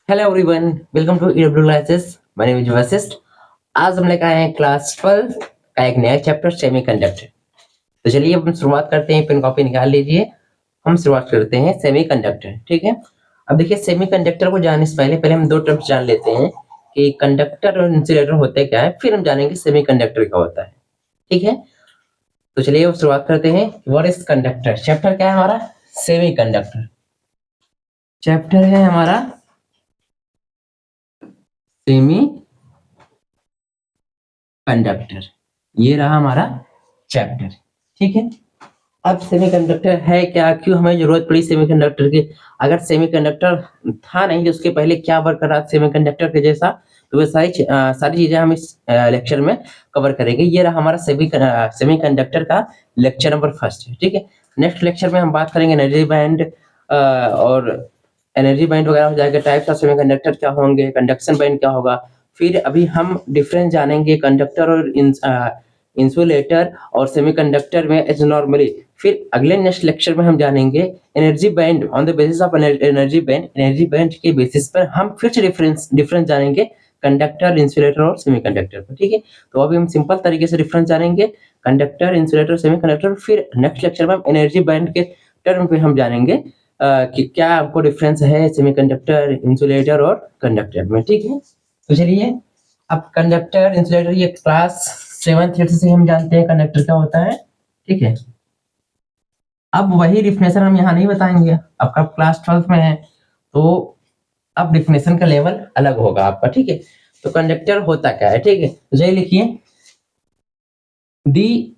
Hello everyone, welcome to EW classes. My name is Vashishtha. आज हम लेकर आए हैं क्लास 12 का एक नया चैप्टर सेमीकंडक्टर। तो चलिए अब हम शुरुआत करते हैं। पेन कॉपी निकाल लीजिए। हम शुरुआत करते हैं सेमीकंडक्टर। ठीक है। अब देखिए सेमीकंडक्टर को जानने से पहले पहले हम दो टर्म्स जान लेते हैं कि कंडक्टर और इंसुलेटर होते क्या है, फिर हम जानेंगे सेमीकंडक्टर क्या होता है। ठीक है। तो चलिए अब शुरुआत करते हैं। What is conductor? चैप्टर क्या है हमारा? सेमीकंडक्टर। चैप्टर है हमारा सेमी कंडक्टर। ये रहा हमारा चैप्टर। ठीक है। अब सेमीकंडक्टर है क्या, क्यों हमें जरूरत पड़ी सेमीकंडक्टर की? अगर सेमीकंडक्टर था नहीं तो उसके पहले क्या वर्क कर रहा था सेमीकंडक्टर के जैसा, तो वो सारी चीजें हम इस लेक्चर में कवर करेंगे। ये रहा हमारा सेमीकंडक्टर का लेक्चर नंबर फर्स्ट है। ठीक है। नेक्स्ट लेक्चर में हम बात करेंगे एनर्जी बैंड और एनर्जी बैंड वगैरह हो जाएगा, टाइप्स ऑफ सेमीकंडक्टर क्या होंगे, कंडक्शन बैंड क्या होगा। फिर अभी हम डिफरेंस जानेंगे कंडक्टर और इंसुलेटर और सेमीकंडक्टर में एज नॉर्मली। फिर अगले नेक्स्ट लेक्चर में हम जानेंगे energy band on the basis of energy band के बेसिस पर हम फिर से डिफरेंस जानेंगे कंडक्टर, इंसुलेटर और सेमीकंडक्टर पर। ठीक है। तो अभी हम सिंपल तरीके से डिफरेंस जानेंगे कंडक्टर, इंसुलेटर, सेमीकंडक्टर। फिर नेक्स्ट लेक्चर में हम एनर्जी बैंड के टर्म पे हम जानेंगे कि क्या आपको डिफरेंस है सेमीकंडक्टर, इंसुलेटर और कंडक्टर में। ठीक है। तो चलिए अब कंडक्टर, इंसुलेटर ये क्लास 7th 8th से हम जानते हैं कंडक्टर क्या होता है। ठीक है। अब वही डिफिनेशन हम यहाँ नहीं बताएंगे, आपका क्लास 12th में है तो अब डिफिनेशन का लेवल अलग होगा आपका। ठीक है। तो कंडक्टर होता क्या है? ठीक है। तो चलिए लिखिए, दी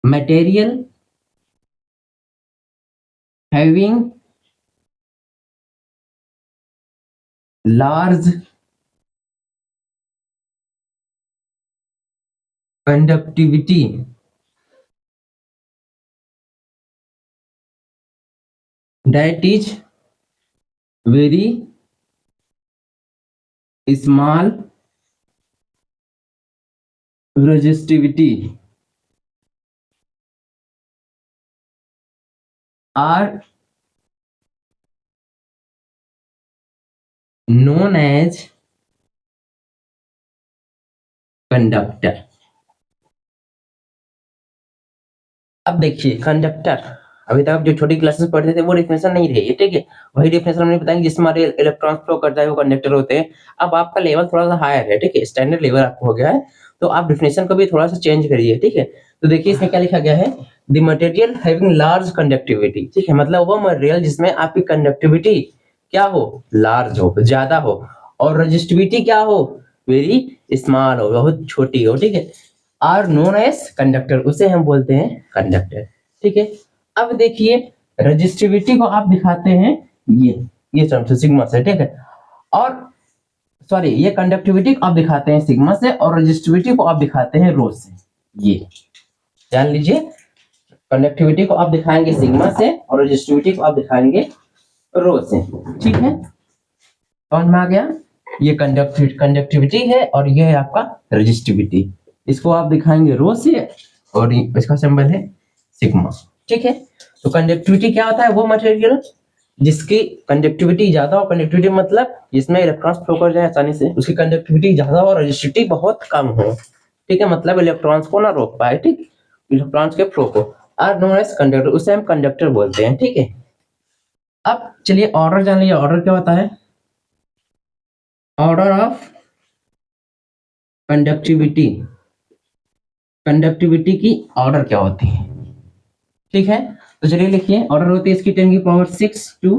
material having large conductivity that is very small resistivity are known as conductor. अब देखिए कंडक्टर, अभी तक आप जो छोटी क्लासेस पढ़ते थे वो डिफिनेशन नहीं रही है। ठीक है। वही डिफिनेशन हमने बताएंगे जिसमें हमारे इलेक्ट्रॉन फ्लो करता है वो कंडक्टर होते हैं। अब आपका लेवल थोड़ा सा हायर है। ठीक है। स्टैंडर्ड लेवल आपको हो गया है तो आप डिफिनेशन को भी थोड़ा सा चेंज करिए। ठीक है। तो देखिए इसमें क्या लिखा गया है, the material having large conductivity. ठीक है। मतलब वो मटेरियल जिसमें आपकी कंडक्टिविटी क्या हो, लार्ज हो, ज्यादा हो, और रजिस्टिविटी क्या हो, वेरी स्मॉल हो, बहुत छोटी हो। ठीक है। आर नोन एज कंडक्टर, उसे हम बोलते हैं कंडक्टर। ठीक है। अब देखिए रजिस्टिविटी को आप दिखाते हैं ये टर्म से, सिग्मा से। ठीक है। और सॉरी, ये कंडक्टिविटी को आप दिखाते हैं सिग्मा से और रजिस्टिविटी को आप दिखाते हैं रो से। ये जान लीजिए, कंडक्टिविटी को आप दिखाएंगे सिग्मा से और रजिस्टिविटी को आप दिखाएंगे रो से। ठीक है। समझ में आ गया? ये कंडक्टिविटी है और ये है आपका रजिस्टिविटी। इसको आप दिखाएंगे रो से और इसका सिंबल है सिग्मा। ठीक है। तो कंडक्टिविटी क्या होता है, वो मटेरियल जिसकी कंडक्टिविटी ज्यादा हो, कंडक्टिविटी मतलब जिसमें इलेक्ट्रॉन्स फ्लो कर जाए आसानी से, उसकी कंडक्टिविटी ज्यादा हो और रजिस्टिविटी बहुत कम हो। ठीक है। मतलब इलेक्ट्रॉन्स को ना रोक पाए, ठीक, इलेक्ट्रॉन्स के फ्लो को, आर नोन एज कंडक्टर, उसे हम कंडक्टर बोलते हैं। ठीक है। अब चलिए ऑर्डर जान लीजिए, ऑर्डर क्या होता है, ऑर्डर ऑफ कंडक्टिविटी, कंडक्टिविटी की ऑर्डर क्या होती है। ठीक है। तो चलिए लिखिए, ऑर्डर होती है इसकी 10 की पावर 6 टू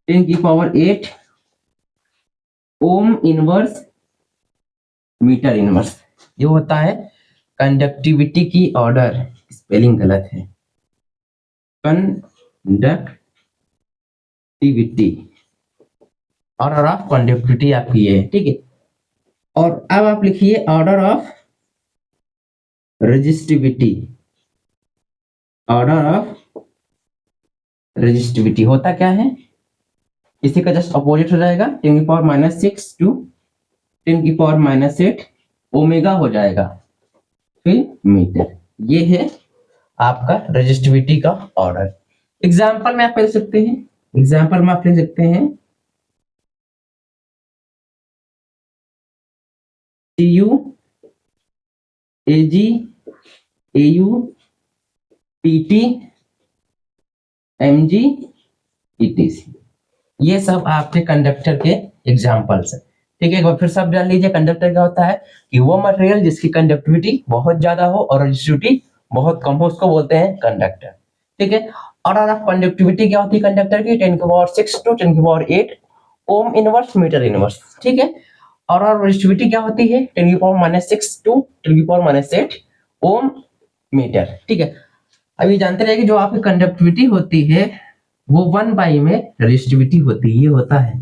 10 की power 8 ohm inverse metre inverse. ये होता है कंडक्टिविटी की ऑर्डर। स्पेलिंग गलत है, कंडक्टिविटी, ऑर्डर ऑफ कंडक्टिविटी आपकी है। ठीक है। और अब आप लिखिए order of resistivity, order of resistivity होता क्या है, इसी का जस्ट अपोजिट हो जाएगा, 10 की पावर -6 टू 10 की पावर -8 ओमेगा हो जाएगा फिर मीटर। ये है आपका रजिस्टिविटी का ऑर्डर। एग्जाम्पल में आप कर सकते हैं, एग्जाम्पल में आप लिख सकते हैं CU AG AU PT MG ETC, ये सब आपके कंडक्टर के एग्जाम्पल्स है। ठीक है, एक बार फिर सब जान लीजिए कंडक्टर क्या होता है कि वो मटेरियल जिसकी कंडक्टिविटी बहुत ज्यादा हो और रेजिस्टिविटी बहुत कम हो उसको बोलते हैं कंडक्टर। ठीक है, और कंडक्टिविटी क्या होती है कंडक्टर की 10 की पावर 6 टू 10 की power 8 ohm inverse metre inverse. ठीक है, और रेजिस्टिविटी क्या होती है 10 की पावर -6 टू 10 की पावर -8 ओम मीटर। ठीक है, अभी जानते रहे कि जो आपकी कंडक्टिविटी होती है वो 1 में रेजिस्टिविटी होती है, ये होता है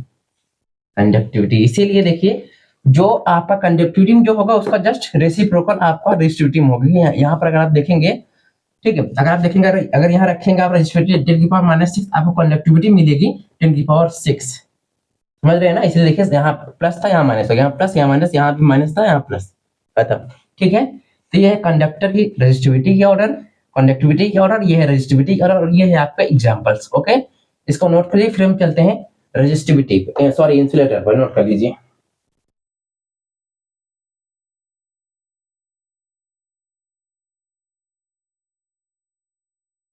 कंडक्टिविटी। इसीलिए देखिए जो आपका कंडक्टिविटी जो होगा उसका जस्ट रेसिप्रोकल आपका रेजिस्टिविटी होगी। यहाँ पर अगर आप देखेंगे, ठीक है, अगर आप देखेंगे अगर यहाँ रखेंगे आप रेजिस्टिविटी 10 की पावर -6 आपको कंडक्टिविटी मिलेगी 10 की पावर 6। समझ रहे हैं ना, इसलिए देखिए यहाँ प्लस था यहाँ माइनस हो गया, यहाँ प्लस यहाँ माइनस, यहाँ भी माइनस था यहाँ प्लस, खत्म। ठीक है, तो ये है कंडक्टर की रेजिस्टिविटी के ऑर्डर, कंडक्टिविटी के ऑर्डर, ये है रेजिस्टिविटी के ऑर्डर और ये है आपका एग्जांपल्स। ओके, इसको नोट करिए, फिर हम चलते हैं रेजिस्टिविटी सॉरी इंसुलेटर पर, नोट कर लीजिए।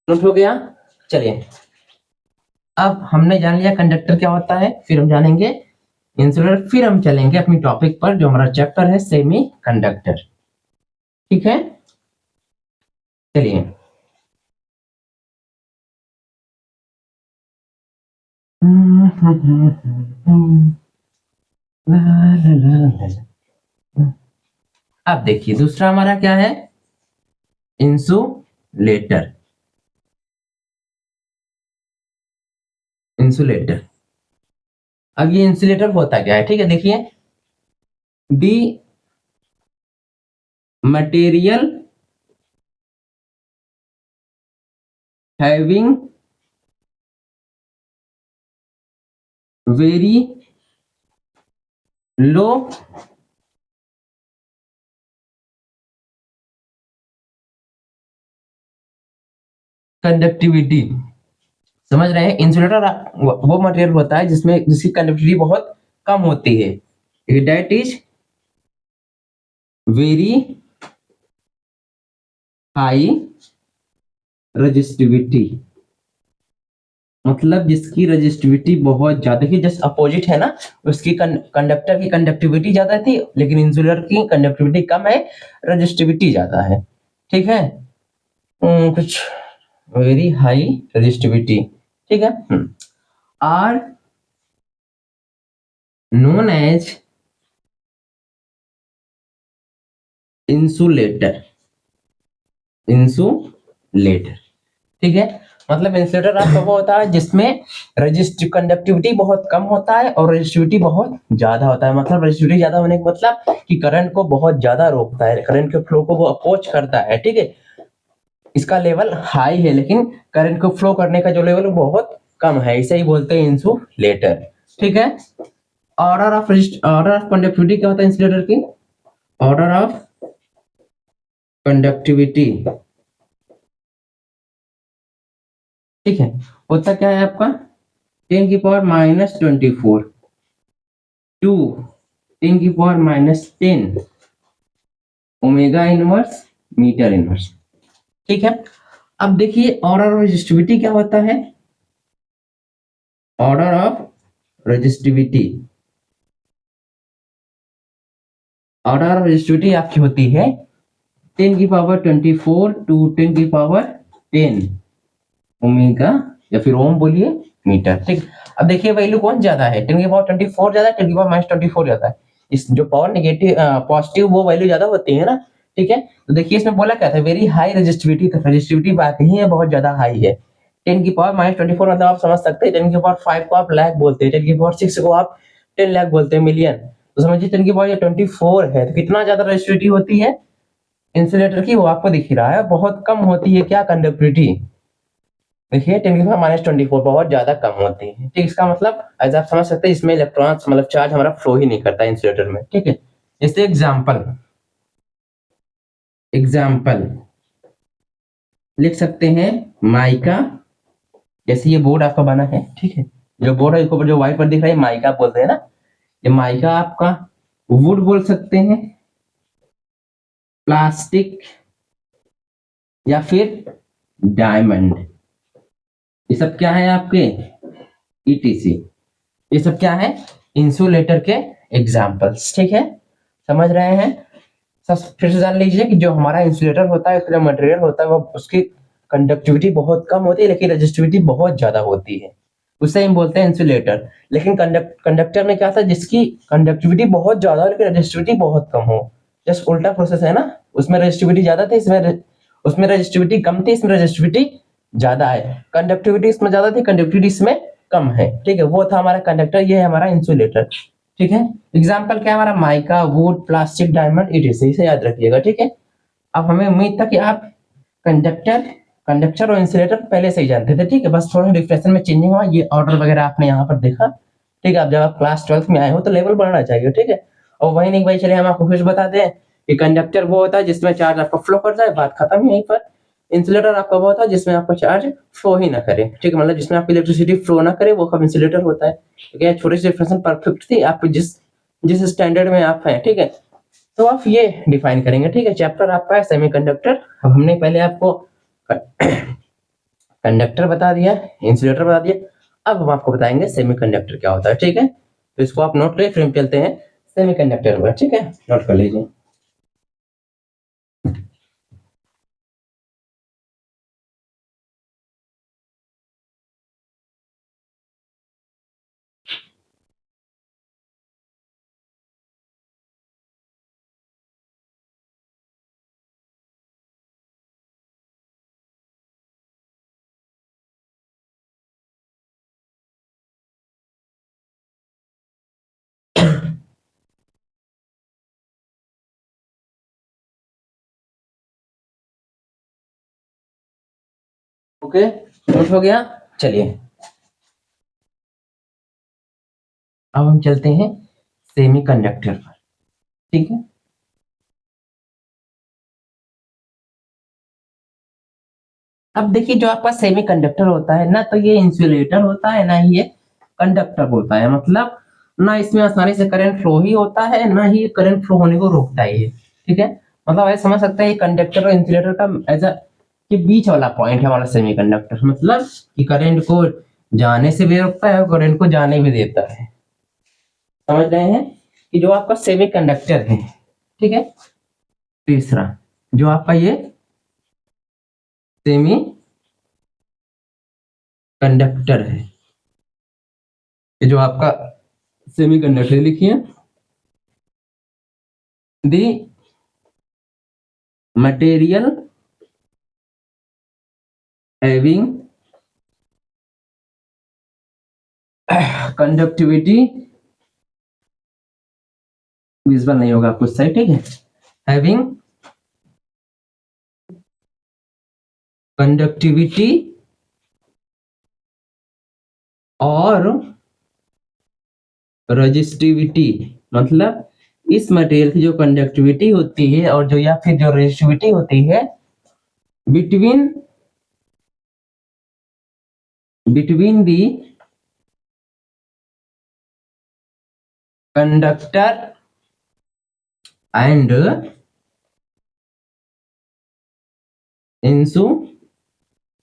नोट हो गया, चलिए अब हमने जान लिया कंडक्टर क्या होता है, फिर हम जानेंगे इंसुलेटर, फिर हम चलेंगे अपनी टॉपिक पर जो हमारा चैप्टर है सेमी कंडक्टर। ठीक है, चलिए अब देखिए दूसरा हमारा क्या है, इंसुलेटर। इंसुलेटर, अब ये इंसुलेटर होता क्या है, ठीक है, देखिए दी material having very low conductivity. समझ रहे हैं, इंसुलेटर वो मटेरियल होता है जिसकी कंडक्टिविटी बहुत कम होती है, that is very high resistivity, मतलब जिसकी रजिस्टिविटी बहुत ज्यादा, देखिए जस्ट अपोजिट है ना, उसकी कंडक्टर की कंडक्टिविटी ज्यादा थी लेकिन इंसुलेटर की कंडक्टिविटी कम है, रजिस्टिविटी ज्यादा है। ठीक है, कुछ वेरी हाई रजिस्टिविटी, ठीक है, are known as insulator. Insulator, ठीक है, मतलब इंसुलेटर आपका वो होता है जिसमें रजिस्टिव कंडक्टिविटी बहुत कम होता है और रजिस्टिविटी बहुत ज्यादा होता है। मतलब रजिस्टिविटी ज्यादा होने का मतलब कि करंट को बहुत ज्यादा रोकता है, करंट के फ्लो को वो अपोज करता है। ठीक है, इसका लेवल हाई है लेकिन करंट को फ्लो करने का जो लेवल वो बहुत कम है, इसे ही बोलते हैं इंसुलेटर। ठीक है, ऑर्डर ऑफ कंडक्टिविटी क्या होता है इंसुलेटर की, ऑर्डर ऑफ कंडक्टिविटी, ठीक है, होता क्या है आपका 10 की पावर -24 टू 10 की power -10 omega inverse metre inverse. ठीक है, अब देखिए ऑर्डर ऑफ रेजिस्टिविटी क्या होता है, order of resistivity, order of resistivity आपकी होती है 10 की पावर 24 टू 10 की पावर 10 ओमेगा या फिर ओम बोलिए मीटर। ठीक, अब देखिए वैल्यू कौन ज्यादा है, 10 की पावर 24 ज्यादा है, 10 की पावर -24 ज्यादा है, इस जो पावर नेगेटिव पॉजिटिव वो वैल्यू ज्यादा होती है ना। ठीक है, तो देखिए इसमें बोला क्या था, वेरी हाई रेजिस्टिविटी, तो रेजिस्टिविटी वाकई है बहुत ज्यादा हाई है। 10 की पावर -24 मतलब आप समझ सकते हैं 10 की पावर 5 को आप लाख बोलते हैं, 10 की पावर 6 को आप 10 लाख बोलते हैं मिलियन, तो समझिए 10 की पावर 24 है तो कितना ज्यादा रेजिस्टिविटी होती है इंसुलेटर की, वो आपको दिख ही रहा है, बहुत कम होती है क्या कंडक्टिविटी। देखिए 10 की पावर -24 बहुत ज्यादा कम होती है। ठीक, इसका मतलब ऐसे आप समझ सकते हैं इसमें इलेक्ट्रॉन्स मतलब चार्ज हमारा फ्लो ही नहीं करता इंसुलेटर में। ठीक है, जैसे एग्जांपल एग्जांपल लिख सकते हैं माइका जैसे ये बोर्ड आपका बना है, ठीक है, जो बोर्ड है इसके ऊपर जो व्हाइट पर दिख रहा है माइका बोलते हैं ना, ये माइका आपका वुड बोल सकते हैं, प्लास्टिक या फिर डायमंड, ये सब क्या है आपके ईटीसी, ये सब क्या है इंसुलेटर के एग्जांपल्स, ठीक है, समझ रहे हैं। सब फिर से जान लीजिए कि जो हमारा इंसुलेटर होता है उसका जो मटेरियल होता है वो उसकी कंडक्टिविटी बहुत कम होती है लेकिन रेजिस्टिविटी बहुत ज्यादा होती है, उससे हम बोलते हैं इंसुलेटर। लेकिन कंडक्टर में क्या था जिसकी कंडक्टिविटी बहुत ज्यादा हो लेकिन रेजिस्टिविटी बहुत कम हो, जस्ट उल्टा प्रोसेस है ना, उसमें रेजिस्टिविटी ज्यादा थी उसमें रेजिस्टिविटी कम थी, इसमें रेजिस्टिविटी ज्यादा है, कंडक्टिविटी इसमें ज्यादा थी कंडक्टिविटी इसमें कम है, ठीक है, वो था हमारा कंडक्टर, ये है हमारा इंसुलेटर, ठीक है। एग्जाम्पल क्या है हमारा माइका वुड प्लास्टिक डायमंड इसे इसे याद रखिएगा, ठीक है। अब हमें उम्मीद था कि आप कंडक्टर कंडक्टर और इंसुलेटर पहले से ही जानते थे, ठीक है, बस थोड़ा डिफरेंशिएशन में चेंजिंग हुआ, ये ऑर्डर वगैरह आपने यहाँ पर देखा, ठीक है। अब जब आप क्लास 12th में आए हो तो लेवल बढ़ना चाहिए, ठीक है। और वही नहीं भाई, चलिए हम आपको फिर बता दें कि कंडक्टर वो होता है जिसमें चार्ज आपका फ्लो कर जाए, बात खत्म यहीं पर। इंसुलेटर आपका वो होता है जिसमें आपका चार्ज फ्लो ही ना करे, ठीक है, मतलब जिसमें आपकी इलेक्ट्रिसिटी फ्लो ना करे वो कब इंसुलेटर होता है, ठीक है। छोटी सी डिफरेंस परफेक्ट थी, आप जिस जिस स्टैंडर्ड में आप हैं, ठीक है, तो आप ये डिफाइन करेंगे, ठीक है। चैप्टर आपका है सेमीकंडक्टर। अब हमने पहले आपको कंडक्टर बता दिया, इंसुलेटर बता दिया, अब हम आपको बताएंगे सेमीकंडक्टर क्या होता है, ठीक है। तो इसको आप नोट करिए, फिर हम चलते हैं सेमीकंडक्टर पर, ठीक है, नोट कर लीजिए। ओके, नोट हो गया, चलिए अब हम चलते हैं सेमीकंडक्टर पर, ठीक है। अब देखिए जो आपका सेमीकंडक्टर होता है ना, तो ये इंसुलेटर होता है ना ही ये कंडक्टर होता है, मतलब ना इसमें आसानी से करंट फ्लो ही होता है ना ही करंट फ्लो होने को रोकता है ये, ठीक है। मतलब ऐसे समझ सकते हैं ये कंडक्टर और इंसुलेटर का एज अ के बीच वाला पॉइंट है हमारा सेमीकंडक्टर, मतलब कि करंट को जाने से भी रोकता है और करंट को जाने भी देता है, समझ रहे हैं। कि जो आपका सेमीकंडक्टर है, ठीक है, तीसरा जो आपका ये सेमी कंडक्टर है, ये जो आपका सेमीकंडक्टर लिखिए, दी मटेरियल हैविंग कंडक्टिविटी, विजुअल नहीं होगा आपको सही, ठीक है, हैविंग कंडक्टिविटी और रजिस्टिविटी, मतलब इस मटेरियल की जो कंडक्टिविटी होती है और जो या फिर जो रजिस्टिविटी होती है between between the conductor and insulator,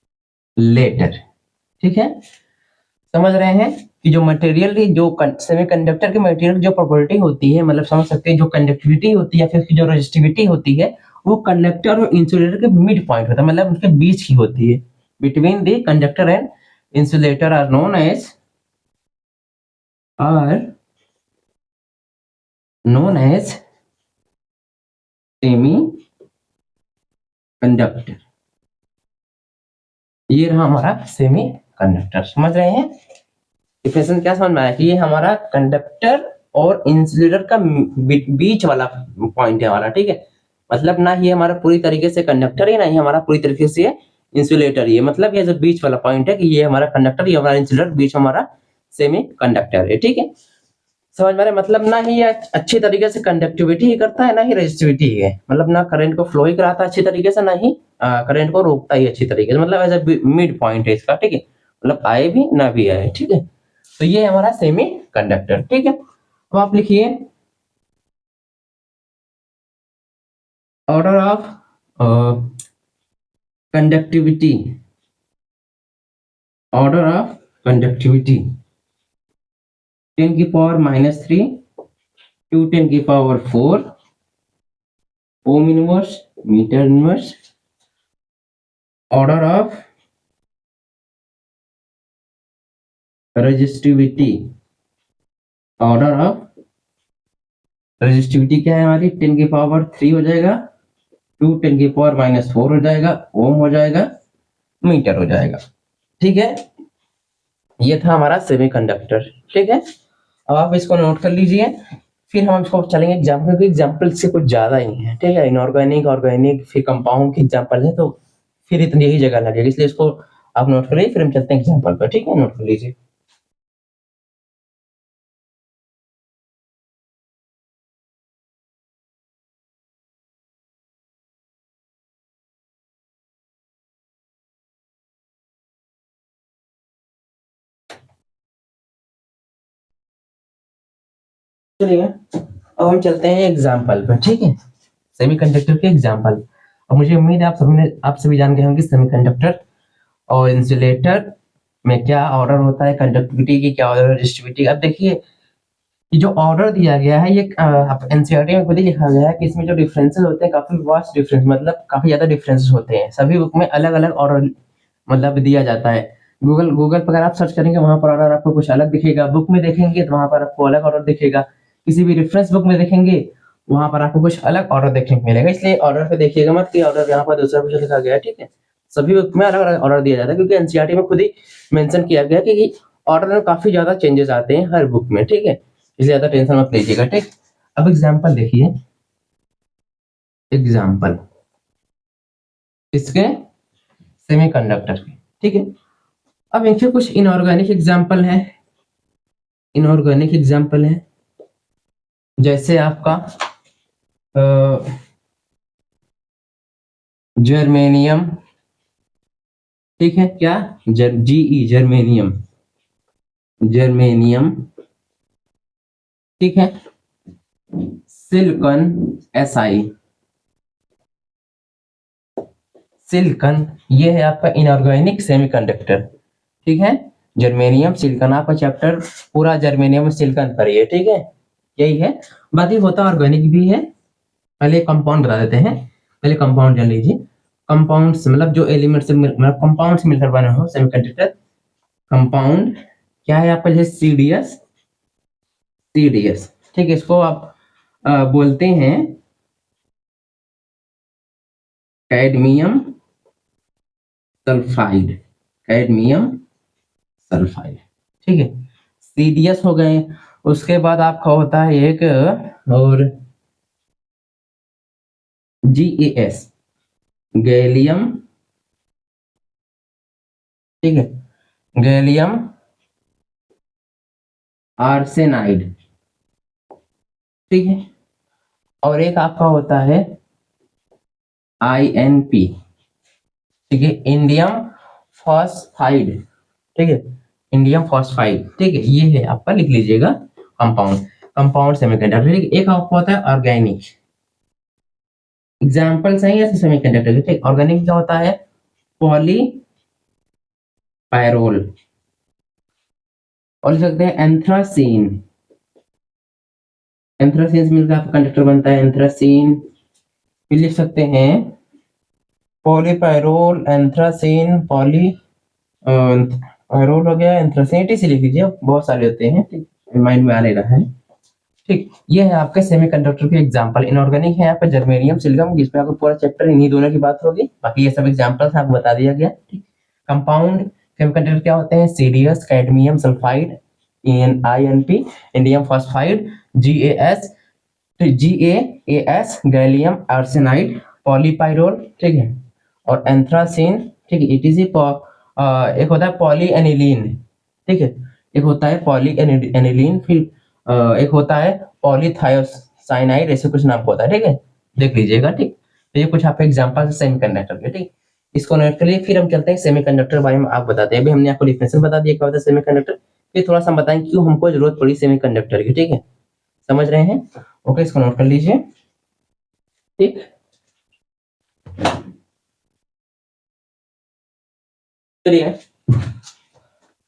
ठीक है। समझ रहे हैं कि जो मटेरियल जो सेमीकंडक्टर के मटेरियल जो प्रॉपर्टी होती है, मतलब समझ सकते हैं जो कंडक्टिविटी होती है या फिर उसकी जो रेजिस्टिविटी होती है वो कंडक्टर और इंसुलेटर के मिड पॉइंट होता है, मतलब उनके बीच की होती है, between the conductor and insulator are known as semi conductor. ये रहा हमारा सेमी कंडक्टर, समझ रहे हैं। डिफिनेशन क्या समझ में आया कि ये हमारा कंडक्टर और इंसुलेटर का बीच वाला पॉइंट है हमारा, ठीक है, मतलब ना ही हमारा पूरी तरीके से कंडक्टर है ना ही हमारा पूरी तरीके से इंसुलेटर, ये मतलब ये जो बीच वाला पॉइंट है कि ये हमारा कंडक्टर ये हमारा इंसुलेटर बीच हमारा सेमी कंडक्टर है, ठीक है। समझ में आ रहा है, मतलब ना ही ये अच्छी तरीके से कंडक्टिविटी ही करता है ना ही रेजिस्टिविटी है, मतलब ना करंट को फ्लो ही कराता है अच्छी तरीके से ना ही करंट को रोकता ही अच्छी तरीके से, मतलब एज अ मिड पॉइंट है इसका, ठीक है, मतलब आए भी ना भी आए, ठीक है। तो ये है हमारा सेमी कंडक्टर, ठीक है। अब आप लिखिए order of conductivity, order of conductivity 10 की पावर -3 टू 10 की power 4 ohm inverse metre inverse, order of resistivity, order of resistivity क्या है हमारी 10 की पावर 3 हो जाएगा, टू 10 की पावर -4 हो जाएगा, ओम हो जाएगा, मीटर हो जाएगा, ठीक है। ये था हमारा सेमीकंडक्टर, ठीक है। अब आप इसको नोट कर लीजिए, फिर हम इसको चलेंगे एग्जाम्पल, क्योंकि एग्जाम्पल से कुछ ज्यादा ही है, ठीक है। इनऑर्गेनिक, ऑर्गेनिक, फिर कंपाउंड की एग्जाम्पल है, तो फिर इतनी ही जगह लगेगी, इसलिए इसको आप नोट करिए, फिर हम चलते हैं एग्जाम्पल पर, ठीक है। नोट कर लीजिए। चलिए अब हम चलते हैं एग्जाम्पल पर, ठीक है। सेमीकंडक्टर के एग्जाम्पल। अब मुझे उम्मीद है आप सभी जान गए होंगे सेमीकंडक्टर और इंसुलेटर में क्या ऑर्डर होता है, कंडक्टिविटी की क्या ऑर्डर, रेजिस्टिविटी। अब देखिए ये जो ऑर्डर दिया गया है, ये एनसीईआरटी में खुद ही लिखा गया है कि इसमें जो डिफरेंसेस होते हैं काफी वास्ट डिफरेंस, मतलब काफी ज्यादा डिफरेंसेस होते हैं। सभी बुक में अलग अलग ऑर्डर मतलब दिया जाता है। गूगल गूगल पर अगर आप सर्च करेंगे वहां पर ऑर्डर आपको कुछ अलग दिखेगा, बुक में देखेंगे तो वहां पर आपको अलग ऑर्डर दिखेगा, किसी भी रेफरेंस बुक में देखेंगे वहां पर आपको कुछ अलग ऑर्डर देखने को मिलेगा। इसलिए ऑर्डर पे देखिएगा मत कि ऑर्डर यहाँ पर दूसरा कुछ लिखा गया है, ठीक है। सभी बुक में अलग अलग ऑर्डर दिया जाता है, क्योंकि एनसीईआरटी में खुद ही मेंशन किया गया है कि ऑर्डर में काफी ज्यादा चेंजेस आते हैं हर बुक में, ठीक है। इसलिए ज्यादा टेंशन मत लीजिएगा, ठीक। अब एग्जाम्पल देखिए, एग्जाम्पल इसके सेमीकंडक्टर के, ठीक है। अब इनके कुछ इनऑर्गेनिक एग्जाम्पल है, इनऑर्गेनिक एग्जाम्पल है जैसे आपका जर्मेनियम, ठीक है, क्या जीई जर्मेनियम, जर्मेनियम, ठीक है। सिलिकॉन एसआई, सिलिकॉन ये है आपका इनऑर्गेनिक सेमीकंडक्टर, ठीक है। जर्मेनियम सिलिकॉन आपका चैप्टर पूरा जर्मेनियम सिलिकॉन पर ही है, ठीक है, यही है। बाकी होता ऑर्गेनिक भी है। पहले कंपाउंड बता देते हैं, पहले कंपाउंड जान लीजिए। कंपाउंड्स मतलब जो एलिमेंट से मतलब कंपाउंड से मिलकर बना हो सेमीकंडक्टर। कंपाउंड क्या है आपका, जैसे सीडीएस, सीडीएस, ठीक है। इसको आप बोलते हैं कैडमियम सल्फाइड, कैडमियम सल्फाइड, ठीक है। सीडीएस हो गए। उसके बाद आपका होता है एक और जीएएस, गैलियम, ठीक है, गैलियम आर्सेनाइड, ठीक है। और एक आपका होता है आईएनपी, ठीक है, इंडियम फॉस्फाइड, ठीक है, इंडियम फॉस्फाइड, ठीक है। ये है आपका, लिख लीजिएगा कंपाउंड, कंपाउंड सेमीकंडक्टर, ठीक है। एक आपका होता है ऑर्गेनिक, एग्जांपल्स हैं ऐसे सेमीकंडक्टर के, ठीक। ऑर्गेनिक क्या होता है, पॉली पायरोल, और लिख सकते हैं एंथ्रासीन, एंथ्रासीन से मिलकर आपका कंडक्टर बनता है एंथ्रासीन। फिर लिख सकते हैं पॉलीपायरोल, एंथ्रासीन, पॉली पायरोल हो गया, एंथ्रासीन, इसी लिख लीजिए, बहुत सारे होते हैं, ठीक, माइंड में आ नहीं रहा है, ठीक। ये है आपके सेमीकंडक्टर के एग्जांपल। इनऑर्गेनिक है यहाँ पे जर्मेनियम सिलिकॉन, जिसमें आपको पूरा चैप्टर इन्हीं दोनों की बात होगी, बाकी ये सब एग्जांपल्स आपको बता दिया गया, ठीक। कंपाउंड सेमीकंडक्टर क्या होते हैं, CdS, cadmium sulphide, InP, indium phosphide, GaAs, GaAs gallium arsenide, polypyrrole, ठीक है, और एंथ्रासीन, ठीक है, इटीसी। एक होता है पॉली एनिलीन, ठीक है, एक होता है पॉली एनिलीन, फिर एक होता है पॉलीथायोसाइनाइड, ऐसे कुछ नाम होता है, ठीक है, देख लीजिएगा, ठीक। तो ये कुछ आपके एग्जांपल सेमीकंडक्टर के, ठीक। इसको नोट कर लिए। फिर हम चलते हैं सेमीकंडक्टर के बारे में, आप बताते हैं। अभी हमने आपको डिफिनेशन बता दिया क्या होता है सेमीकंडक्टर, फिर थोड़ा सा हम बताएंगे क्यों हमको जरूरत पड़ी सेमीकंडक्टर की, ठीक है, समझ रहे हैं? ओके, इसको नोट कर लीजिए, ठीक। चलिए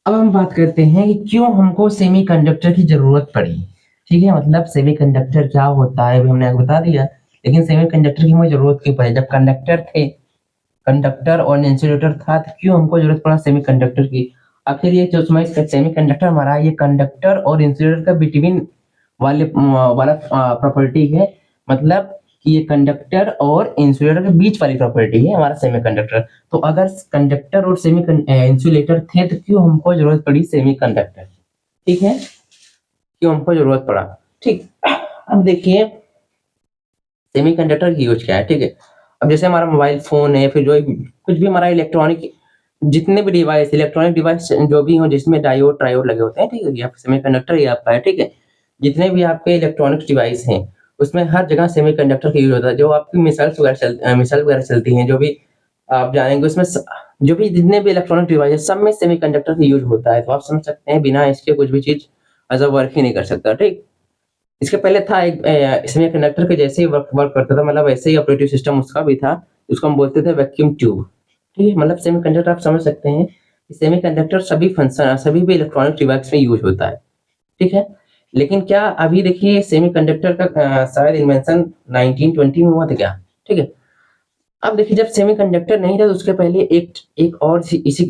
अब हम बात करते हैं कि क्यों हमको सेमीकंडक्टर की जरूरत पड़ी, ठीक है। मतलब सेमीकंडक्टर क्या होता है अभी हमने आपको बता दिया, लेकिन सेमीकंडक्टर की हमें जरूरत क्यों पड़ी? जब कंडक्टर थे, कंडक्टर और इंसुलेटर था, तो क्यों हमको जरूरत पड़ा सेमीकंडक्टर की? आखिर ये जो सेमीकंडक्टर हमारा ये कंडक्टर और इंसुलेटर का बिटवीन वाला प्रॉपर्टी है। मतलब कि ये कंडक्टर और इंसुलेटर के बीच वाली प्रॉपर्टी है हमारा सेमीकंडक्टर। तो अगर कंडक्टर और सेमी इंसुलेटर थे तो क्यों हमको जरूरत पड़ी सेमीकंडक्टर, ठीक है, क्यों हमको जरूरत पड़ा, ठीक। अब देखिए सेमीकंडक्टर की यूज क्या है, ठीक है। अब जैसे हमारा मोबाइल फोन है, फिर जो कुछ भी हमारा इलेक्ट्रॉनिक, जितने भी डिवाइस, इलेक्ट्रॉनिक डिवाइस जो भी हो जिसमें डायोड ट्रायोड लगे होते हैं, ठीक है, ये सेमीकंडक्टर ही आपका है, ठीक है। जितने भी आपके इलेक्ट्रॉनिक्स डिवाइस हैं उसमें हर जगह सेमीकंडक्टर का यूज होता है। जो आपकी मिसाइल वगैरह चलती हैं, जो भी आप जानेंगे उसमें जो भी जितने भी इलेक्ट्रॉनिक डिवाइस है सब में सेमीकंडक्टर का यूज होता है। तो आप समझ सकते हैं बिना इसके कुछ भी चीज एज वर्क ही नहीं कर सकता, ठीक। इसके पहले था एक सेमीकंडक्टर के जैसे ही वर्क करता था, मतलब वैसे ही ऑपरेटिव सिस्टम उसका भी था, उसको हम बोलते थे वैक्यूम ट्यूब, ठीक है। मतलब सेमीकंडक्टर आप समझ सकते हैं, सेमीकंडक्टर सभी फंक्शन, सभी भी इलेक्ट्रॉनिक डिवाइस में यूज होता है, ठीक है। लेकिन क्या अभी देखिए सेमीकंडक्टर का शायद इन्वेंशन 1920 में हुआ था क्या, ठीक है। अब देखिए जब सेमीकंडक्टर नहीं था तो उसके पहले एक एक और इसी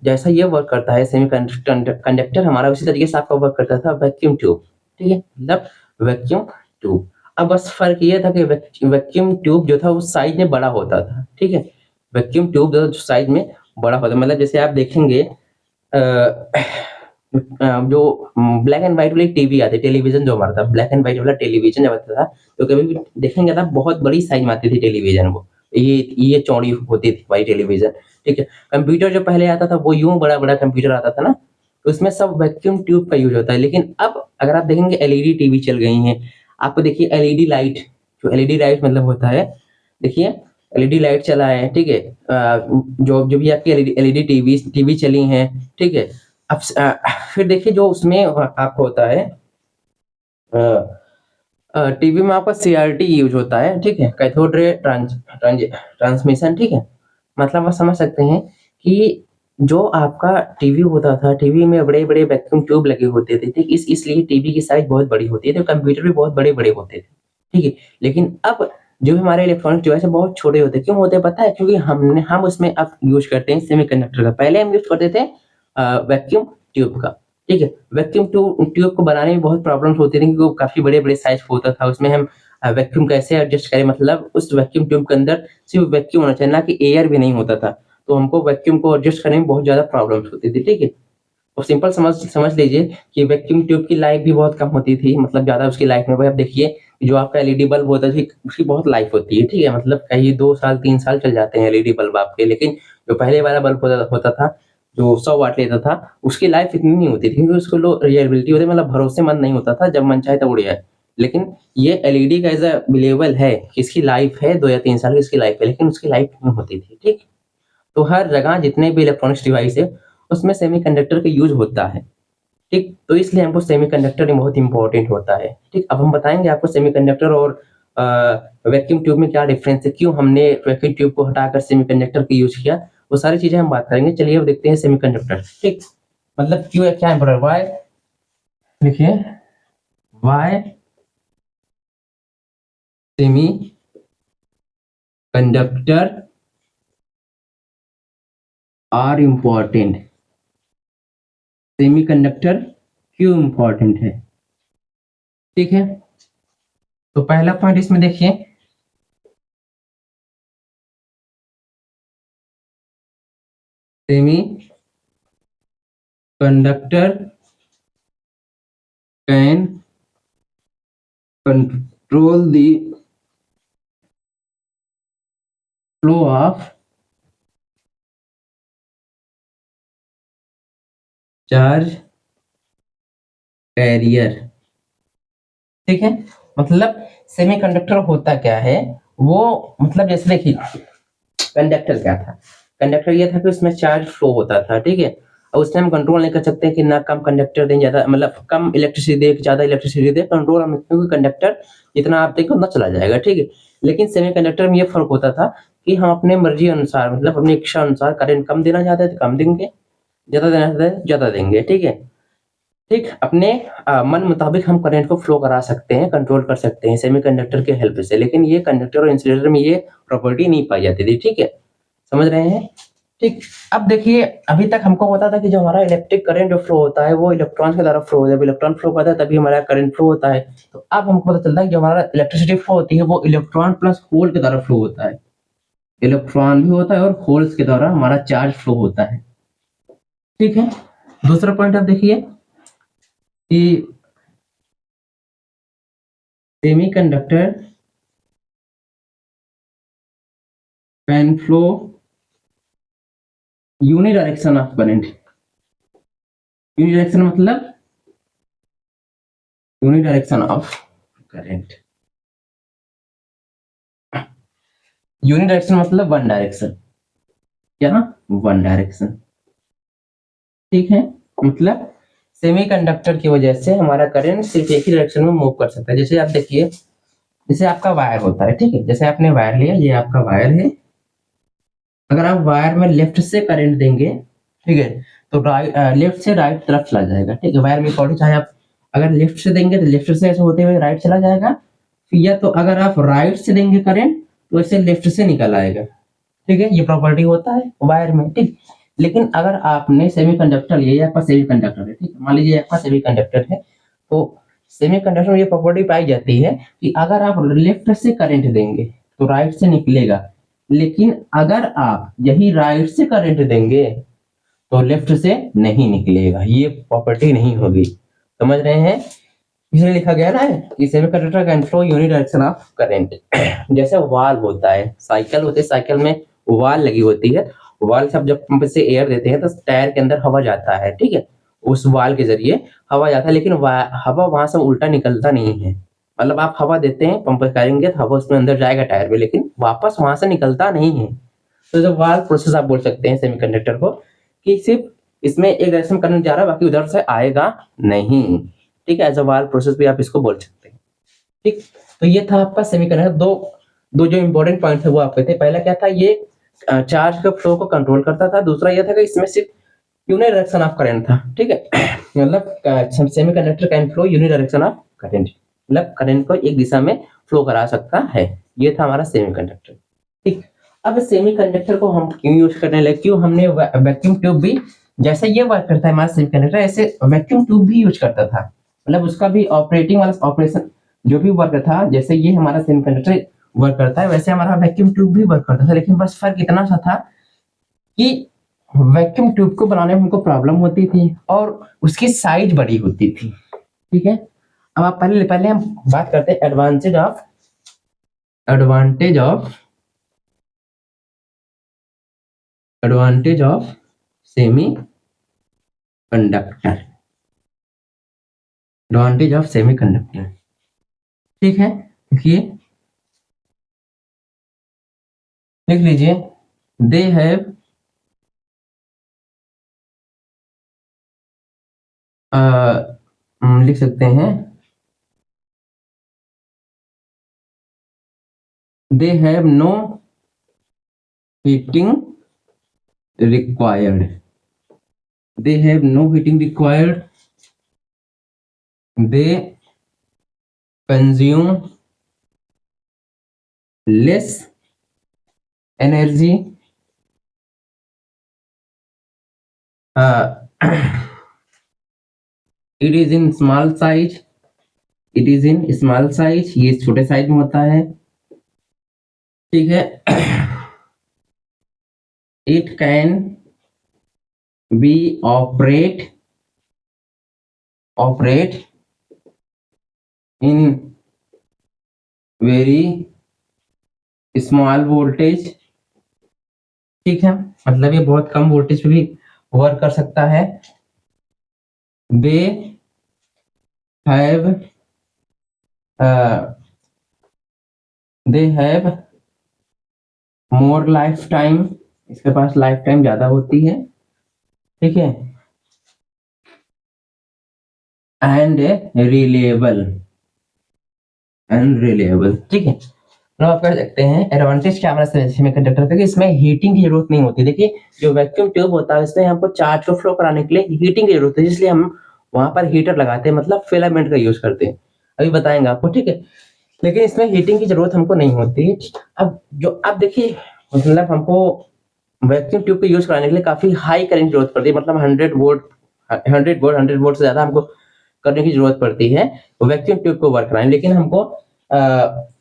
जैसा ये वर्क करता है सेमीकंडक्टर, कंडक्टर हमारा उसी तरीके से आपका वर्क करता था वैक्यूम ट्यूब, ठीक है, मतलब वैक्यूम ट्यूब। अब बस फर्क ये था कि वैक्यूम ट्यूब जो था वो साइज में बड़ा होता था, ठीक है। वैक्यूम ट्यूब जो साइज में बड़ा होता, मतलब जैसे आप देखेंगे जो ब्लैक एंड व्हाइट वाली टीवी आती, टेलीविजन जो हमारा था, ब्लैक एंड व्हाइट वाला टेलीविजन जब आता था तो कभी भी देखेंगे ना बहुत बड़ी साइज में आती थी टेलीविजन वो, ये चौड़ी होती थी भाई टेलीविजन, ठीक है। कंप्यूटर जो पहले आता था वो यूं बड़ा बड़ा कंप्यूटर आता था ना, तो उसमें सब वैक्यूम ट्यूब का यूज होता है। लेकिन अब अगर आप देखेंगे एलईडी टीवी चल गई हैं, आपको देखिए एलईडी लाइट, जो एलईडी लाइट मतलब होता है, देखिए एलईडी लाइट चला है, ठीक है। जो जो भी आपकी एलईडी टीवी टीवी चली हैं, ठीक है। अब फिर देखिए जो उसमें आपको होता है टीवी में आपका सीआरटी यूज होता है, ठीक है, कैथोड रे ट्रांसमिशन, ठीक है। मतलब आप समझ सकते हैं कि जो आपका टीवी होता था, टीवी में बड़े बड़े वैक्यूम ट्यूब लगे होते थे, ठीक, इसलिए टीवी की साइज बहुत बड़ी होती है, तो कंप्यूटर भी बहुत बड़े बड़े होते थे, ठीक है। लेकिन अब जो हमारे इलेक्ट्रॉनिक डिवाइस है बहुत छोटे होते हैं। क्यों होते हैं पता है? क्योंकि हम उसमें अब यूज करते हैं सेमीकंडक्टर का, पहले हम यूज करते थे वैक्यूम ट्यूब का, ठीक है। वैक्यूम ट्यूब ट्यूब को बनाने में बहुत प्रॉब्लम्स होती थी क्योंकि वो काफी बड़े बड़े साइज होता था। उसमें हम वैक्यूम कैसे एडजस्ट करें, मतलब उस वैक्यूम ट्यूब के अंदर सिर्फ वैक्यूम होना चाहिए, ना कि एयर भी नहीं होता था। तो हमको वैक्यूम को एडजस्ट करने में बहुत ज्यादा प्रॉब्लम्स होती थी, ठीक है। और सिंपल समझ समझ लीजिए कि वैक्यूम ट्यूब की लाइफ भी बहुत कम होती थी, मतलब ज्यादा उसकी लाइफ में भाई आप देखिए जो आपका एलईडी बल्ब होता है उसकी बहुत लाइफ होती है, ठीक है। मतलब कहीं 2 साल 3 साल चल जाते हैं एलईडी बल्ब आपके। लेकिन जो पहले वाला बल्ब होता था जो 100 वाट लेता था, उसकी लाइफ इतनी नहीं होती थी क्योंकि उसको लो रिलायबिलिटी होती, मतलब भरोसेमंद नहीं होता था, जब मन चाहे तब उड़ जाए। लेकिन ये एलईडी का एज अवेलेबल है कि इसकी लाइफ है 2 या 3 साल की इसकी लाइफ है, लेकिन उसकी लाइफ नहीं होती थी, ठीक। तो हर जगह जितने भी इलेक्ट्रॉनिक्स डिवाइस है उसमें सेमीकंडक्टर का यूज होता है, ठीक। तो इसलिए हमको सेमीकंडक्टर बहुत इंपॉर्टेंट होता है, ठीक। अब हम बताएंगे आपको सेमीकंडक्टर और वैक्यूम ट्यूब में क्या डिफरेंस है, क्यों हमने वैक्यूम ट्यूब को हटाकर सेमीकंडक्टर का यूज किया, वो सारी चीजें हम बात करेंगे। चलिए अब देखते हैं सेमीकंडक्टर, ठीक। मतलब क्यों है, क्या इंपॉर्टेंट, वाई, देखिए why semiconductor are important, semiconductor क्यों इंपॉर्टेंट है, ठीक है। तो पहला पॉइंट इसमें देखिए semiconductor can control the flow of charge carrier, ठीक है। मतलब सेमीकंडक्टर होता क्या है, वो मतलब जैसे देखिए कंडक्टर क्या था? कंडक्टर ये था कि उसमें चार्ज फ्लो होता था, ठीक है? और उसमें हम कंट्रोल नहीं कर सकते कि ना कम कंडक्टर दें, ज़्यादा मतलब कम इलेक्ट्रिसिटी दें कि ज़्यादा इलेक्ट्रिसिटी दें, कंट्रोल हम क्योंकि कंडक्टर जितना आप देंगे उतना चला जाएगा, ठीक है? लेकिन सेमीकंडक्टर में ये फ़र्क होता था कि हम अपने मर्ज़ी अनुसार मतलब अपनी इच्छा अनुसार करंट कम देना चाहते हैं तो कम देंगे, ज़्यादा देना चाहते हैं ज़्यादा देंगे, ठीक है? ठीक, अपने मन मुताबिक हम करंट को फ्लो करा सकते हैं, कंट्रोल कर सकते हैं सेमीकंडक्टर के हेल्प से, लेकिन ये कंडक्टर और इंसुलेटर में ये प्रॉपर्टी नहीं पाई जाती थी, ठीक है? समझ रहे हैं? ठीक, अब देखिए अभी तक हमको पता था कि जो हमारा इलेक्ट्रिक करंट जो फ्लो होता है वो इलेक्ट्रॉन्स की तरफ फ्लो होता है, जब इलेक्ट्रॉन फ्लो करता है तभी हमारा करंट फ्लो होता है। तो अब हमको पता चलता है कि जो हमारा इलेक्ट्रिसिटी फ्लो होती है वो इलेक्ट्रॉन प्लस होल की तरफ फ्लो होता है। इलेक्ट्रॉन भी होता है और होल्स के द्वारा हमारा चार्ज फ्लो होता है, ठीक है? दूसरा पॉइंट आप देखिए कि semiconductor can flow unidirection of current. Unidirection मतलब यूनिडायरेक्शन ऑफ करंट। यूनिडायरेक्शन मतलब वन डायरेक्शन, क्या ना? वन डायरेक्शन, ठीक है? मतलब सेमीकंडक्टर की वजह से हमारा करंट सिर्फ एक ही डायरेक्शन में मूव कर सकता है। जैसे आप देखिए, जैसे आपका वायर होता है, ठीक है? जैसे आपने वायर लिया, ये आपका वायर है। अगर आप वायर में लेफ्ट से करंट देंगे, ठीक है, तो लेफ्ट से राइट तरफ चला जाएगा, ठीक है? वायर में अकॉर्डिंग चाहे आप अगर लेफ्ट से देंगे तो लेफ्ट से ऐसे होते हुए राइट चला जाएगा, फिर या तो अगर आप राइट से देंगे करंट तो ऐसे लेफ्ट से निकल आएगा, ठीक है? ये प्रॉपर्टी होता है वायर में, ठीक? लेकिन अगर आपने सेमीकंडक्टर लिया, ये आपका सेमीकंडक्टर है, ठीक है? मान लीजिए आपका सेमीकंडक्टर है, तो सेमीकंडक्टर में ये प्रॉपर्टी पाई जाती है कि अगर आप लेफ्ट से करंट देंगे तो राइट से निकलेगा, लेकिन अगर आप यही राइट से करंट देंगे तो लेफ्ट से नहीं निकलेगा, ये प्रॉपर्टी नहीं होगी। समझ रहे हैं? इसलिए लिखा गया ना कि semiconductor can flow unidirection of current. जैसे वाल होता है, साइकिल होती है, साइकिल में वाल लगी होती है, वाल से आप जब पंप से एयर देते हैं तो टायर के अंदर हवा जाता है, ठीक है? उस वाल के जरिए हवा जाता है, लेकिन हवा वहां से उल्टा निकलता नहीं है। मतलब आप हवा देते हैं, पंप करेंगे तो हवा उसमें अंदर जाएगा टायर में, लेकिन वापस वहां से निकलता नहीं है। तो जब वाल प्रोसेस आप बोल सकते हैं सेमीकंडक्टर को कि सिर्फ इसमें एक डायरेक्शन करंट जा रहा है, बाकी उधर से आएगा नहीं, ठीक है? एज अ वाल प्रोसेस भी आप इसको बोल सकते हैं, ठीक? तो ये था आपका सेमीकंडक्टर। दो दो जो इंपॉर्टेंट पॉइंट थे वो आपके थे। पहला क्या था, ये चार्ज के फ्लो को कंट्रोल करता था। दूसरा ये था कि इसमें सिर्फ यूनिडायरेक्शन ऑफ करंट था, ठीक है? मतलब semiconductor can flow unidirection of current, मतलब करंट को एक दिशा में फ्लो करा सकता है। ये था हमारा सेमीकंडक्टर, ठीक? अब सेमीकंडक्टर को हम क्यों यूज करने लगे, क्यों हमने वैक्यूम ट्यूब भी, जैसे ये वर्क करता है हमारा सेमीकंडक्टर, ऐसे वैक्यूम ट्यूब भी यूज करता था। मतलब उसका भी ऑपरेटिंग वाला ऑपरेशन जो भी वर्क था, जैसे ये हमारा सेमीकंडक्टर वर्क करता है वैसे हमारा वैक्यूम ट्यूब भी वर्क करता था। लेकिन बस फर्क इतना सा था कि वैक्यूम ट्यूब को बनाने में हमको प्रॉब्लम होती थी और उसकी साइज बड़ी होती थी, ठीक है? अब आप पहले पहले हम बात करते हैं advantage of semi conductor. Advantage of semi conductor, ठीक है? देखिए, लिख लीजिए, दे हैव लिख सकते हैं, they have no heating required. They have no heating required. They consume less energy. It is in small size. It is in small size, ये छोटे साइज में होता है, ठीक है? It can be operate in very small voltage, ठीक है? मतलब ये बहुत कम वोल्टेज पे भी वर्क कर सकता है। They have they have more life time, इसके पास लाइफ टाइम ज्यादा होती है, ठीक है, एंड रिलेबल, अनरिलायबल, ठीक है। तो आप कर सकते हैं एडवांटेज क्या हमारा सेमीकंडक्टर का कि इसमें हीटिंग की जरूरत नहीं होती। देखिए जो वैक्यूम ट्यूब होता है इसमें हमको चार्ज को फ्लो कराने के लिए हीटिंग की जरूरत है, इसलिए हम वहां पर हीटर लगाते हैं, मतलब फिलामेंट का यूज करते हैं, अभी बताएंगे आपको, ठीक है। लेकिन इसमें हीटिंग की जरूरत हमको नहीं होती। अब देखिए, मतलब हमको वैक्यूम ट्यूब को यूज कराने के लिए काफी हाई करंट की जरूरत पड़ती है, मतलब 100 वोल्ट से ज्यादा हमको करने की जरूरत पड़ती है वैक्यूम ट्यूब को वर्क कराने। लेकिन हमको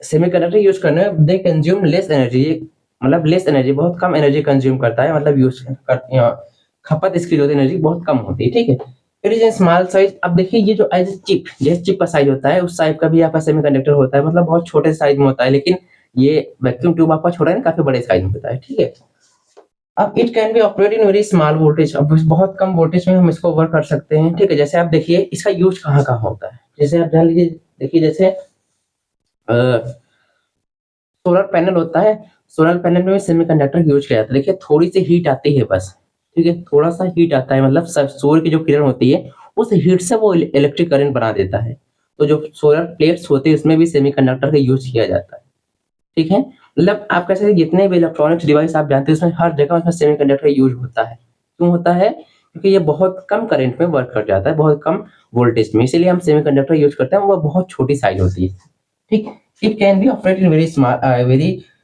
सेमीकंडक्टर यूज करने में दे कंज्यूम लेस एनर्जी, मतलब लेस एनर्जी, बहुत कम एनर्जी कंज्यूम करता है, मतलब खपत इसकी जो एनर्जी बहुत कम होती है, ठीक है। It is small size. अब देखिए ये जो एज चिप, जैसे चिप का साइज होता है उस टाइप का भी आपका सेमीकंडक्टर होता है, मतलब बहुत छोटे साइज में होता है, लेकिन ये वैक्यूम ट्यूब आपका छोटा है ना, काफी बड़े साइज में होता है, ठीक है। अब it can be operate in very small voltage, अब बहुत कम वोल्टेज में हम इसको वर्क कर सकते हैं, ठीक है। जैसे आप देखिए इसका यूज कहाँ कहाँ होता है, जैसे आप जान लीजिए, देखिए जैसे सोलर पैनल होता है, सोलर पैनल में सेमीकंडक्टर यूज किया जाता है। देखिए थोड़ी सी हीट आती है बस, ठीक है, थोड़ा सा हीट आता है, मतलब सूर्य की जो किरण होती है उस हीट से वो इलेक्ट्रिक करंट बना देता है। तो जो सोलर प्लेट्स होती है उसमें भी सेमीकंडक्टर का यूज किया जाता है, ठीक है। मतलब आप कह सकते हैं जितने भी इलेक्ट्रॉनिक्स डिवाइस आप जानते हैं उसमें हर जगह उसमें सेमीकंडक्टर यूज होता है। क्यों होता है? क्योंकि ये बहुत कम करंट में वर्क कर जाता है, बहुत कम वोल्टेज में, इसीलिए हम सेमीकंडक्टर यूज करते हैं, वो बहुत छोटी साइज होती है, ठीक। It can be operated in very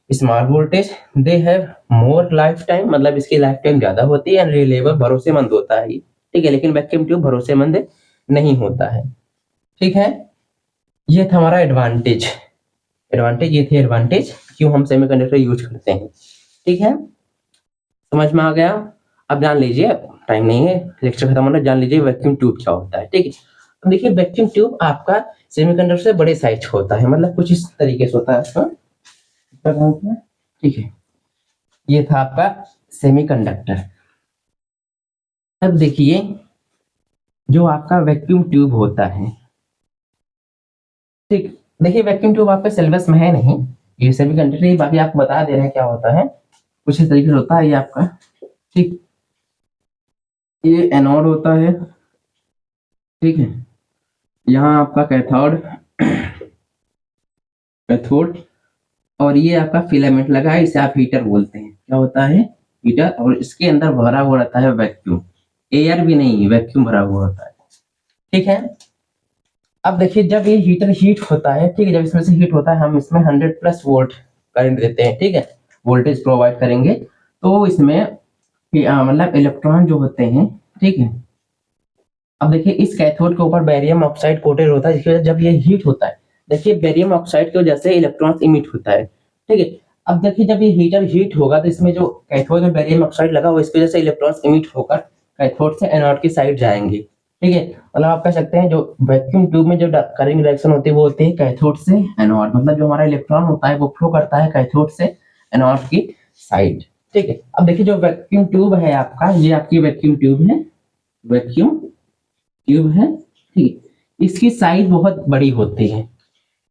small voltage, they have more life time, मतलब इसकी लाइफ टाइम ज्यादा होती है, एंड रिलायबल, भरोसेमंद होता है ये, ठीक है। लेकिन वैक्यूम ट्यूब भरोसेमंद नहीं होता है, ठीक है। ये था हमारा एडवांटेज, ये थे एडवांटेज क्यों हम सेमीकंडक्टर यूज करते हैं, ठीक है। समझ में आ गया? अब जान लीजिए, टाइम नहीं है, लेक्चर खत्म होना, जान लीजिए वैक्यूम ट्यूब क्या होता है, ठीक है। अब देखिए वैक्यूम ट्यूब आपका सेमीकंडक्टर से बड़े साइज का होता है, मतलब कुछ इस तरीके से होता है, ठीक है। ये था आपका सेमीकंडक्टर। अब देखिए जो आपका वैक्यूम ट्यूब होता है, ठीक, देखिए वैक्यूम ट्यूब आपके सिलेबस में है नहीं, ये सेमीकंडक्टर ही, बाकी आपको बता दे रहे हैं क्या होता है, कुछ इस तरीके से होता है ये आपका, ठीक। ये एनोड होता है, ठीक है, यहाँ आपका कैथोड, कैथोड, और ये आपका फिलामेंट लगा है, इसे आप हीटर बोलते हैं, क्या होता है? हीटर। और इसके अंदर भरा हुआ रहता है वैक्यूम, एयर भी नहीं, वैक्यूम भरा हुआ होता है, ठीक है। अब देखिए जब ये हीटर हीट होता है, ठीक है, जब इसमें से हीट होता है हम इसमें 100+ वोल्ट करंट देते हैं, ठीक है, वोल्टेज प्रोवाइड करेंगे, तो इसमें मतलब इलेक्ट्रॉन जो होते हैं, ठीक है। अब देखिए इस कैथोड के ऊपर बेरियम ऑक्साइड कोटेड होता है, जिसकी वजह से जब ये हीट होता है, देखिए बेरियम ऑक्साइड की वजह से इलेक्ट्रॉन इमिट होता है, ठीक है। अब देखिए जब ये हीटर हीट होगा तो इसमें जो कैथोड में बेरियम ऑक्साइड लगा हुआ, इसकी वजह से इलेक्ट्रॉन इमिट होकर कैथोड से एनोड की साइड जाएंगे, ठीक है। मतलब आप कह सकते हैं जो वैक्यूम ट्यूब में जो करंट डायरेक्शन होती है वो होती है कैथोड से एनोड, मतलब जो हमारा इलेक्ट्रॉन होता है वो फ्लो करता है कैथोड से एनोड की साइड, ठीक है। अब देखिए जो वैक्यूम ट्यूब है आपका, ये आपकी वैक्यूम ट्यूब है, वैक्यूम ट्यूब है, ठीक है, इसकी साइज बहुत बड़ी होती है,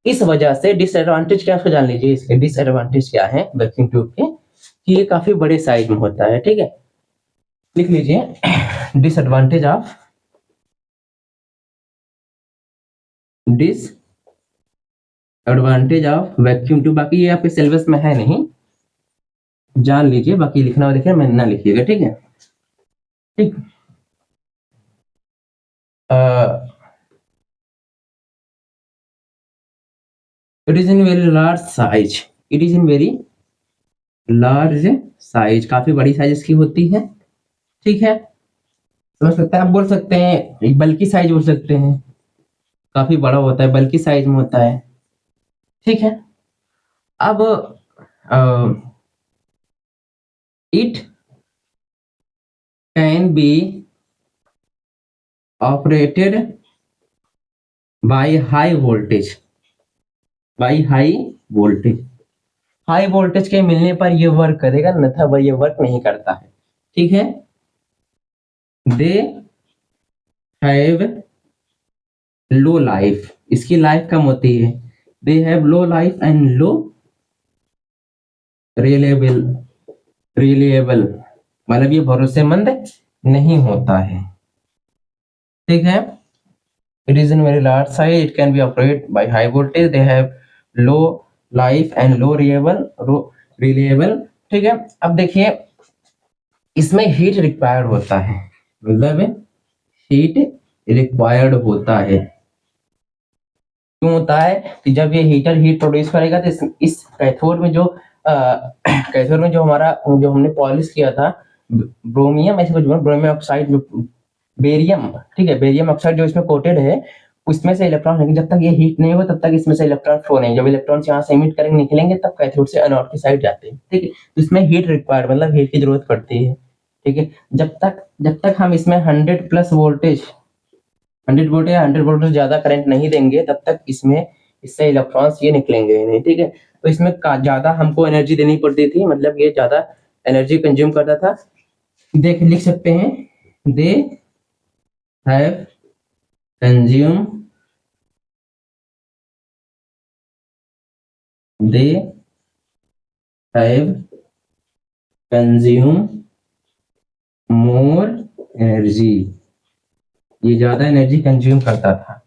इस वजह से डिसएडवांटेज क्या, उसको जान लीजिए, इसके डिसएडवांटेज क्या है वैक्यूम ट्यूब के, कि ये काफी बड़े साइज में होता है, ठीक है। लिख लीजिए disadvantage of, disadvantage of vacuum tube, बाकी ये आपके सिलेबस में है नहीं, जान लीजिए, बाकी लिखना हो देखिए, मैं ना लिखिएगा, ठीक है, ठीक। It is in very large size, it is in very large size, काफी बड़ी साइज इसकी होती है, ठीक है। समझ सकते हैं, आप बोल सकते हैं बल्कि साइज बोल सकते हैं, काफी बड़ा होता है, बल्कि साइज में होता है, ठीक है। अब it can be operated by high voltage, by high voltage, high voltage के मिलने पर ये वर्क करेगा, अन्यथा वह ये वर्क नहीं करता है, ठीक है। दे हैव लो लाइफ, इसकी लाइफ कम होती है, they have low life and low reliable, reliable मतलब ये भरोसेमंद नहीं होता है, ठीक है। It is in very large size. It can be operated by high voltage. They have low life and low reliable. ठीक है। अब देखिए इसमें हीट रिक्वायर्ड होता है, मतलब हीट रिक्वायर्ड होता है। क्यों होता है कि जब ये हीटर हीट प्रोड्यूस करेगा तो इस कैथोड में जो कैथोड में जो हमारा जो हमने पॉलिश किया था ब्रोमियम, ऐसे कुछ ब्रोमियम ऑक्साइड, बेरियम, ठीक है, बेरियम ऑक्साइड जो इसमें कोटेड है उसमें से इलेक्ट्रॉन लेंगे। जब तक ये हीट नहीं होगा तब तक इसमें से इलेक्ट्रॉन फ्लो नहीं। जब इलेक्ट्रॉन यहाँ से इमिट करेंगे निकलेंगे तब कैथोड से एनोड की साइड जाते हैं, ठीक है। तो इसमें हीट रिक्वायर्ड मतलब हीट की जरूरत पड़ती है, ठीक है। जब तक हम इसमें 100 प्लस वोल्टेज 100 वोल्ट या 100 वोल्ट से ज्यादा करंट नहीं देंगे तब तक इसमें इससे इलेक्ट्रॉन्स ये निकलेंगे नहीं, ठीक है। तो इसमें ज्यादा हमको एनर्जी देनी पड़ती थी, मतलब ये ज्यादा एनर्जी कंज्यूम करता था। लिख सकते हैं they have consume, they have consume more energy, ये ज्यादा एनर्जी कंज्यूम करता था,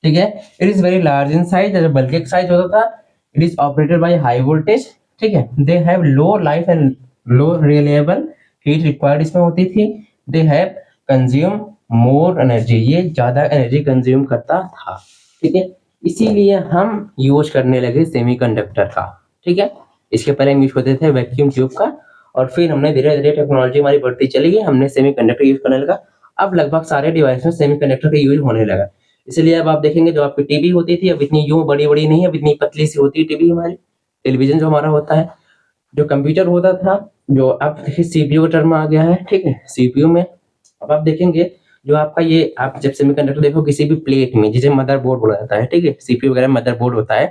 ठीक है। It is very large in size, जब बल्कि साइज होता था। It is operated by high voltage, ठीक है। They have low life and low reliable, heat required इसमें होती थी। They have consume more energy, ये ज्यादा एनर्जी कंज्यूम करता था, ठीक है। इसीलिए हम यूज करने लगे सेमीकंडक्टर का, ठीक है। इसके पहले हम यूज करते थे वैक्यूम ट्यूब का, और फिर हमने धीरे धीरे टेक्नोलॉजी हमारी बढ़ती चली गई, हमने सेमीकंडक्टर यूज करने लगा। अब लगभग सारे डिवाइस में सेमीकंडक्टर का यूज होने लगा। इसलिए अब आप देखेंगे जो आपकी टीवी होती थी अब इतनी यूं बड़ी बड़ी नहीं, अब इतनी पतली सी होती है टीवी हमारी। टेलीविजन जो हमारा होता है, जो कंप्यूटर होता था, जो अब देखिए सीपीयू का टर्म आ गया है, ठीक है। सीपीयू में अब आप देखेंगे जो आपका ये, आप जब सेमीकंडक्टर देखो किसी भी प्लेट में, जिसे मदरबोर्ड बोला जाता है, ठीक है, सीपीयू वगैरह मदरबोर्ड होता है,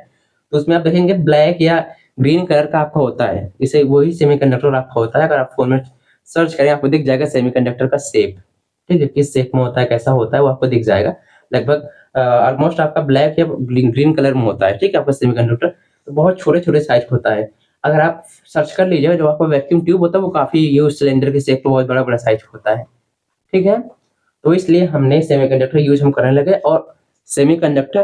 तो उसमें आप देखेंगे ब्लैक या ग्रीन कलर का आपका होता है, इसे वही सेमीकंडक्टर आपका होता है। अगर आप फोन में सर्च करें आपको दिख जाएगा सेमीकंडक्टर का शेप, ठीक है, किस शेप में होता है, कैसा होता है, वो आपको दिख जाएगा। लगभग ऑलमोस्ट आपका ब्लैक या ग्रीन कलर में होता है, ठीक है, आपका सेमीकंडक्टर। तो बहुत छोटे छोटे साइज होता है। अगर आप सर्च कर लीजिएगा जो आपका वैक्यूम ट्यूब होता है वो काफी ये सिलेंडर के शेप में बहुत बड़ा बड़ा साइज होता है, ठीक है। तो इसलिए हमने सेमीकंडक्टर यूज हम करने लगे, और सेमीकंडक्टर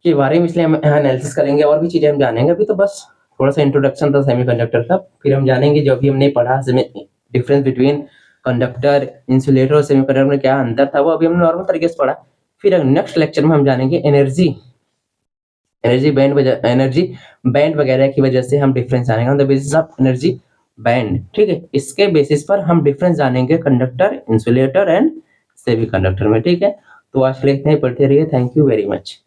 के बारे में इसलिए हम यहाँ एनालिसिस करेंगे, और भी चीजें हम जानेंगे। अभी तो बस थोड़ा सा इंट्रोडक्शन था सेमीकंडक्टर का, फिर हम जानेंगे जो अभी हमने पढ़ा डिफरेंस बिटवीन कंडक्टर, इंसुलेटर और सेमीकंडक्टर में क्या अंतर था, वो अभी हमने नॉर्मल तरीके से पढ़ा। फिर नेक्स्ट लेक्चर में हम जानेंगे एनर्जी बैंड वगैरह की वजह से हम डिफरेंस जानेंगे on the basis of energy band, ठीक है। इसके बेसिस पर हम डिफरेंस जानेंगे कंडक्टर, इंसुलेटर एंड सेमीकंडक्टर में, ठीक है। तो आज के लिए इतना ही, पढ़ते रहिए। Thank you very much.